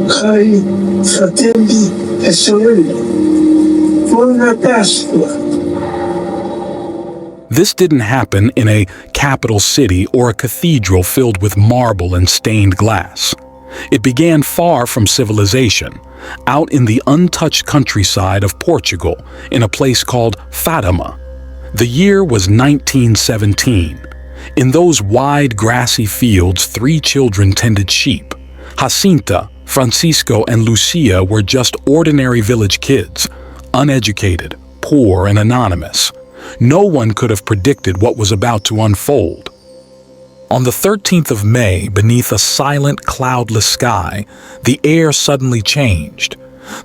Cari fratelli e sorelle, buona Pasqua. This didn't happen in a capital city or a cathedral filled with marble and stained glass. It began far from civilization, out in the untouched countryside of Portugal, in a place called Fatima. The year was 1917. In those wide grassy fields, 3 children tended sheep. Jacinta, Francisco, and Lucia were just ordinary village kids, uneducated, poor, and anonymous. No one could have predicted what was about to unfold. On the 13th of May, beneath a silent, cloudless sky, the air suddenly changed.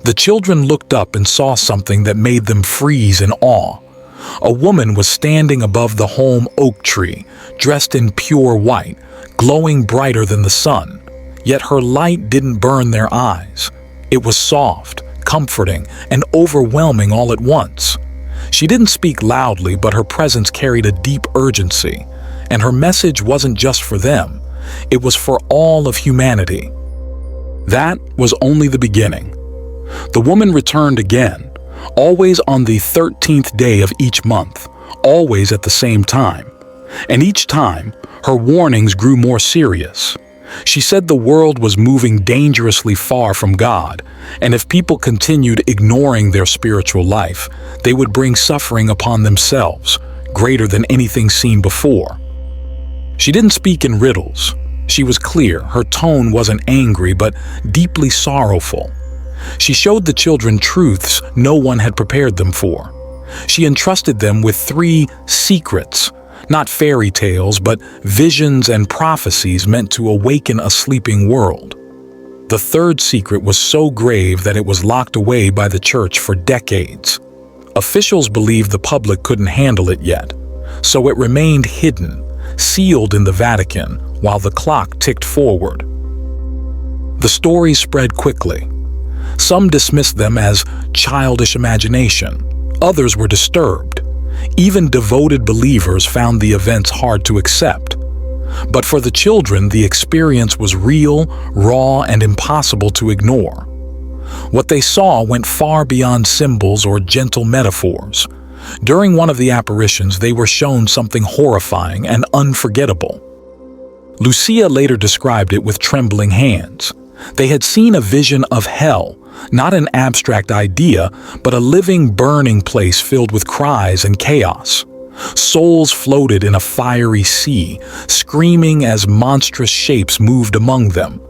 The children looked up and saw something that made them freeze in awe. A woman was standing above the home oak tree, dressed in pure white, glowing brighter than the sun. Yet her light didn't burn their eyes. It was soft, comforting, and overwhelming all at once. She didn't speak loudly, but her presence carried a deep urgency, and her message wasn't just for them. It was for all of humanity. That was only the beginning. The woman returned again, always on the 13th day of each month, always at the same time. And each time, her warnings grew more serious. She said the world was moving dangerously far from God, and if people continued ignoring their spiritual life, they would bring suffering upon themselves, greater than anything seen before. She didn't speak in riddles. She was clear. Her tone wasn't angry, but deeply sorrowful. She showed the children truths no one had prepared them for. She entrusted them with 3 secrets, not fairy tales, but visions and prophecies meant to awaken a sleeping world. The 3rd secret was so grave that it was locked away by the church for decades. Officials believed the public couldn't handle it yet, so it remained hidden, sealed in the Vatican, while the clock ticked forward. The stories spread quickly. Some dismissed them as childish imagination. Others were disturbed. Even devoted believers found the events hard to accept. But for the children, the experience was real, raw, and impossible to ignore. What they saw went far beyond symbols or gentle metaphors. During one of the apparitions, they were shown something horrifying and unforgettable. Lucia later described it with trembling hands. They had seen a vision of hell, not an abstract idea, but a living, burning place filled with cries and chaos. Souls floated in a fiery sea, screaming as monstrous shapes moved among them.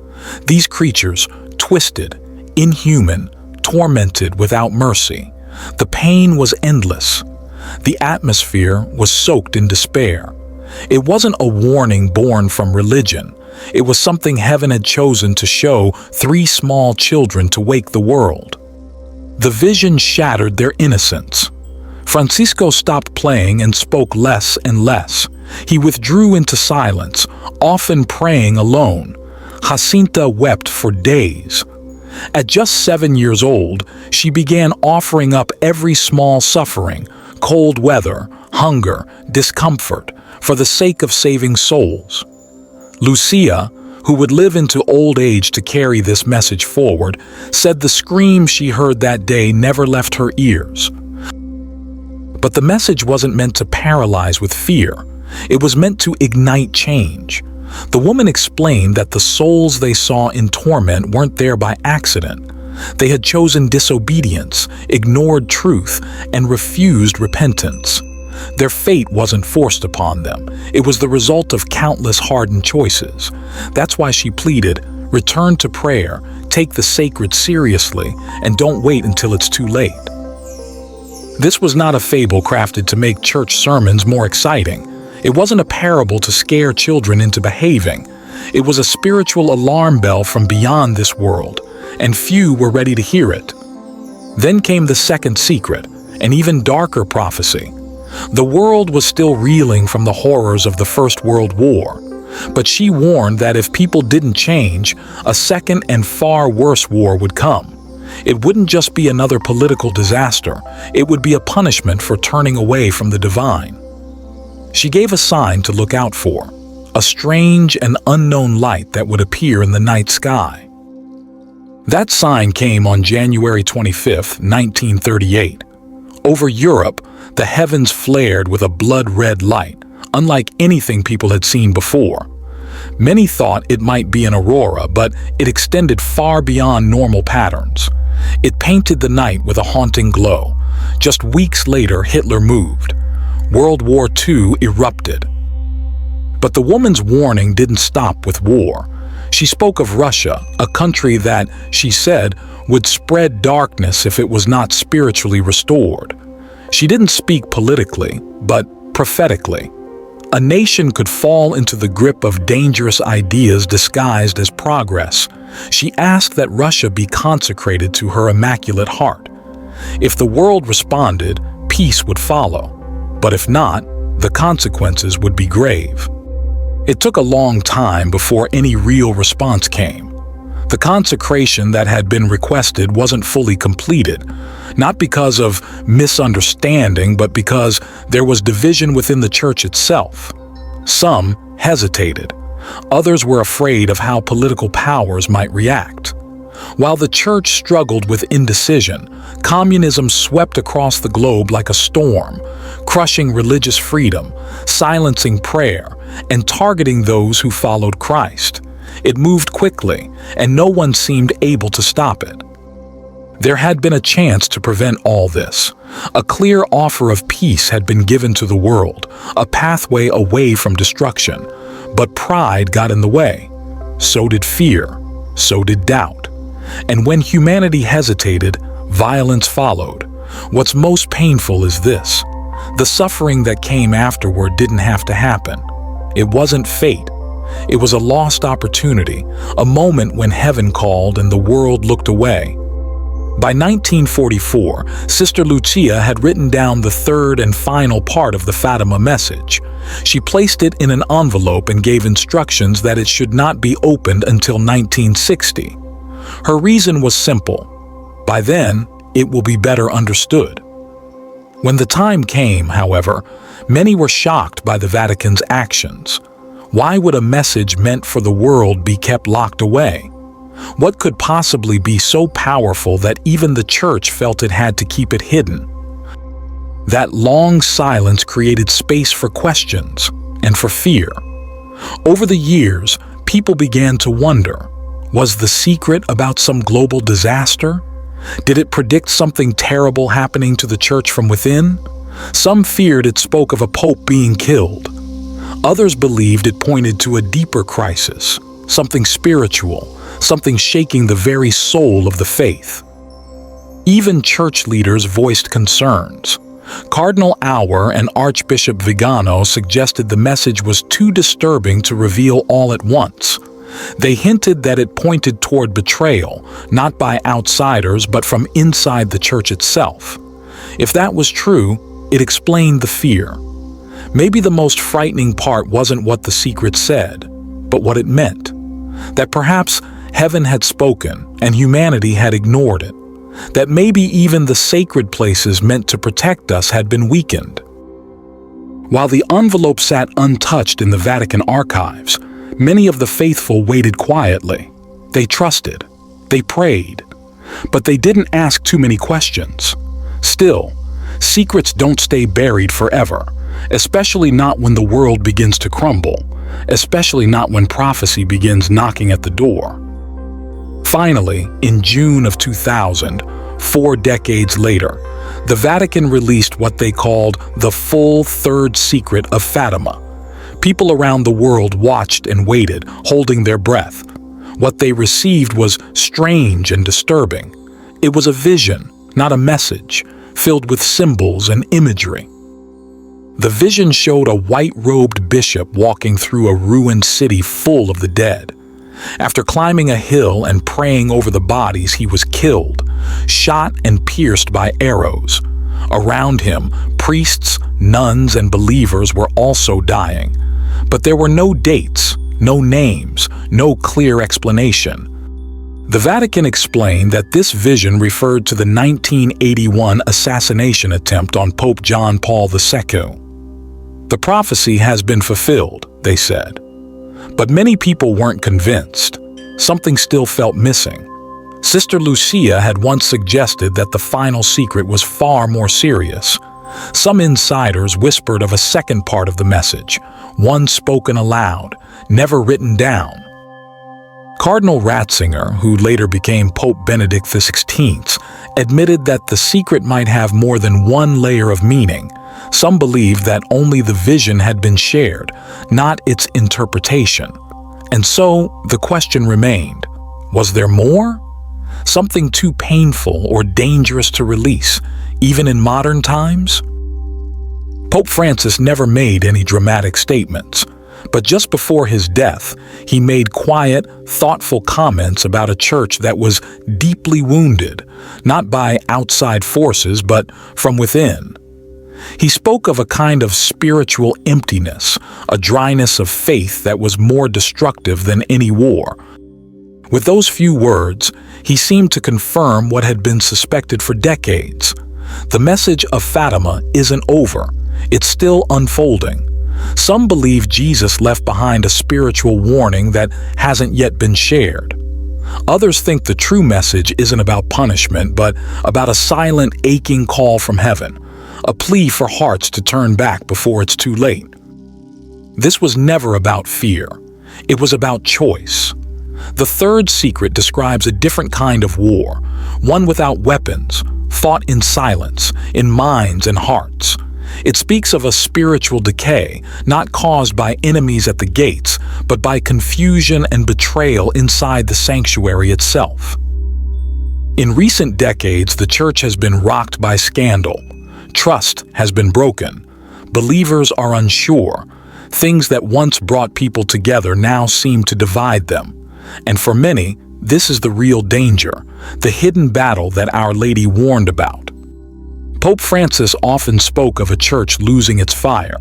These creatures, twisted, inhuman, tormented without mercy. The pain was endless. The atmosphere was soaked in despair. It wasn't a warning born from religion. It was something heaven had chosen to show 3 small children to wake the world. The vision shattered their innocence. Francisco stopped playing and spoke less and less. He withdrew into silence, often praying alone. Jacinta wept for days. At just 7 years old, she began offering up every small suffering, cold weather, hunger, discomfort, for the sake of saving souls. Lucia, who would live into old age to carry this message forward, said the screams she heard that day never left her ears. But the message wasn't meant to paralyze with fear. It was meant to ignite change. The woman explained that the souls they saw in torment weren't there by accident. They had chosen disobedience, ignored truth, and refused repentance. Their fate wasn't forced upon them. It was the result of countless hardened choices. That's why she pleaded, return to prayer, take the sacred seriously, and don't wait until it's too late. This was not a fable crafted to make church sermons more exciting. It wasn't a parable to scare children into behaving. It was a spiritual alarm bell from beyond this world, and few were ready to hear it. Then came the 2nd secret, an even darker prophecy. The world was still reeling from the horrors of the First World War, but she warned that if people didn't change, a second and far worse war would come. It wouldn't just be another political disaster, it would be a punishment for turning away from the divine. She gave a sign to look out for, a strange and unknown light that would appear in the night sky. That sign came on January 25, 1938. Over Europe, the heavens flared with a blood-red light, unlike anything people had seen before. Many thought it might be an aurora, but it extended far beyond normal patterns. It painted the night with a haunting glow. Just weeks later, Hitler moved. World War II erupted. But the woman's warning didn't stop with war. She spoke of Russia, a country that, she said, would spread darkness if it was not spiritually restored. She didn't speak politically, but prophetically. A nation could fall into the grip of dangerous ideas disguised as progress. She asked that Russia be consecrated to her Immaculate Heart. If the world responded, peace would follow. But if not, the consequences would be grave. It took a long time before any real response came. The consecration that had been requested wasn't fully completed, not because of misunderstanding, but because there was division within the church itself. Some hesitated. Others were afraid of how political powers might react. While the church struggled with indecision, communism swept across the globe like a storm, crushing religious freedom, silencing prayer, and targeting those who followed Christ. It moved quickly, and no one seemed able to stop it. There had been a chance to prevent all this. A clear offer of peace had been given to the world, a pathway away from destruction. But pride got in the way. So did fear. So did doubt. And when humanity hesitated, violence followed. What's most painful is this: the suffering that came afterward didn't have to happen. It wasn't fate. It was a lost opportunity, a moment when heaven called and the world looked away. By 1944, Sister Lucia had written down the third and final part of the Fatima message. She placed it in an envelope and gave instructions that it should not be opened until 1960. Her reason was simple: by then, it will be better understood. When the time came, however, many were shocked by the Vatican's actions. Why would a message meant for the world be kept locked away? What could possibly be so powerful that even the church felt it had to keep it hidden? That long silence created space for questions and for fear. Over the years, people began to wonder, was the secret about some global disaster? Did it predict something terrible happening to the church from within? Some feared it spoke of a pope being killed. Others believed it pointed to a deeper crisis, something spiritual, something shaking the very soul of the faith. Even church leaders voiced concerns. Cardinal Auer and Archbishop Vigano suggested the message was too disturbing to reveal all at once. They hinted that it pointed toward betrayal, not by outsiders but from inside the church itself. If that was true, it explained the fear. Maybe the most frightening part wasn't what the secret said, but what it meant. That perhaps heaven had spoken and humanity had ignored it. That maybe even the sacred places meant to protect us had been weakened. While the envelope sat untouched in the Vatican archives, many of the faithful waited quietly. They trusted. They prayed. But they didn't ask too many questions. Still, secrets don't stay buried forever, especially not when the world begins to crumble, especially not when prophecy begins knocking at the door. Finally, in June of 2000, 4 decades later, the Vatican released what they called the full third secret of Fatima. People around the world watched and waited, holding their breath. What they received was strange and disturbing. It was a vision, not a message, filled with symbols and imagery. The vision showed a white-robed bishop walking through a ruined city full of the dead. After climbing a hill and praying over the bodies, he was killed, shot and pierced by arrows. Around him, priests, nuns, and believers were also dying. But there were no dates, no names, no clear explanation. The Vatican explained that this vision referred to the 1981 assassination attempt on Pope John Paul II. The prophecy has been fulfilled, they said. But many people weren't convinced. Something still felt missing. Sister Lucia had once suggested that the final secret was far more serious. Some insiders whispered of a second part of the message, one spoken aloud, never written down. Cardinal Ratzinger, who later became Pope Benedict XVI, admitted that the secret might have more than one layer of meaning. Some believed that only the vision had been shared, not its interpretation. And so the question remained, was there more? Something too painful or dangerous to release, even in modern times? Pope Francis never made any dramatic statements, but just before his death, he made quiet, thoughtful comments about a church that was deeply wounded, not by outside forces, but from within. He spoke of a kind of spiritual emptiness, a dryness of faith that was more destructive than any war. With those few words, he seemed to confirm what had been suspected for decades. The message of Fatima isn't over. It's still unfolding. Some believe Jesus left behind a spiritual warning that hasn't yet been shared. Others think the true message isn't about punishment, but about a silent, aching call from heaven, a plea for hearts to turn back before it's too late. This was never about fear. It was about choice. The third secret describes a different kind of war, one without weapons, fought in silence, in minds and hearts. It speaks of a spiritual decay, not caused by enemies at the gates, but by confusion and betrayal inside the sanctuary itself. In recent decades, the church has been rocked by scandal. Trust has been broken. Believers are unsure. Things that once brought people together now seem to divide them. And for many, this is the real danger, the hidden battle that Our Lady warned about. Pope Francis often spoke of a church losing its fire,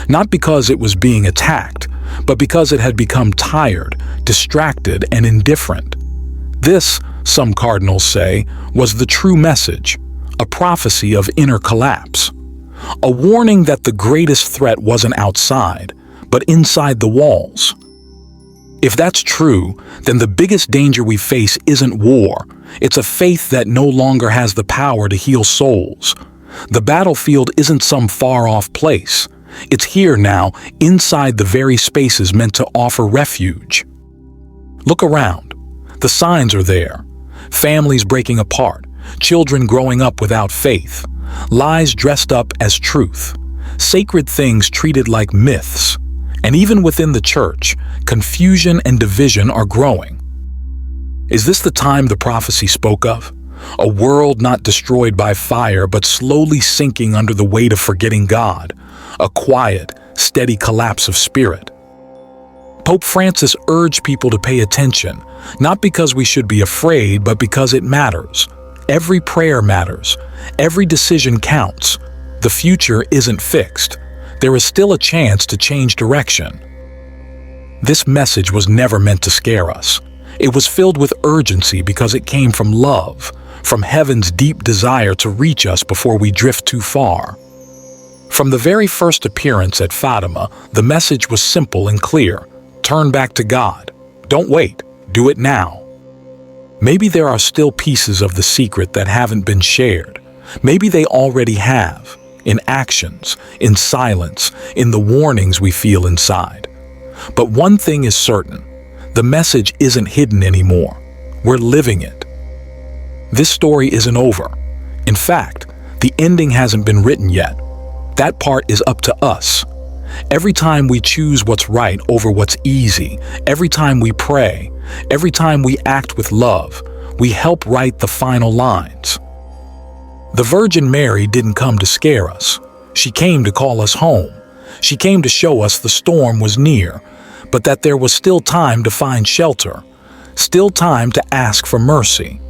not because it was being attacked, but because it had become tired, distracted, and indifferent. This, some cardinals say, was the true message, a prophecy of inner collapse, a warning that the greatest threat wasn't outside, but inside the walls. If that's true, then the biggest danger we face isn't war. It's a faith that no longer has the power to heal souls. The battlefield isn't some far-off place. It's here now, inside the very spaces meant to offer refuge. Look around. The signs are there. Families breaking apart, children growing up without faith, lies dressed up as truth, sacred things treated like myths. And even within the church, confusion and division are growing. Is this the time the prophecy spoke of? A world not destroyed by fire, but slowly sinking under the weight of forgetting God. A quiet, steady collapse of spirit. Pope Francis urged people to pay attention, not because we should be afraid, but because it matters. Every prayer matters. Every decision counts. The future isn't fixed. There is still a chance to change direction. This message was never meant to scare us. It was filled with urgency because it came from love, from heaven's deep desire to reach us before we drift too far. From the very first appearance at Fatima, the message was simple and clear. Turn back to God. Don't wait. Do it now. Maybe there are still pieces of the secret that haven't been shared. Maybe they already have. In actions, in silence, in the warnings we feel inside. But one thing is certain, the message isn't hidden anymore. We're living it. This story isn't over. In fact, the ending hasn't been written yet. That part is up to us. Every time we choose what's right over what's easy, every time we pray, every time we act with love, we help write the final lines. The Virgin Mary didn't come to scare us. She came to call us home. She came to show us the storm was near, but that there was still time to find shelter, still time to ask for mercy.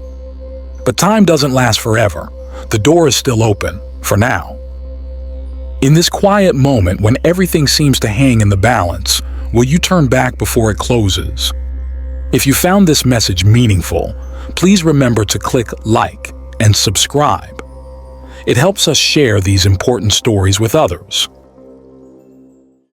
But time doesn't last forever. The door is still open, for now. In this quiet moment when everything seems to hang in the balance, will you turn back before it closes? If you found this message meaningful, please remember to click like and subscribe. It helps us share these important stories with others.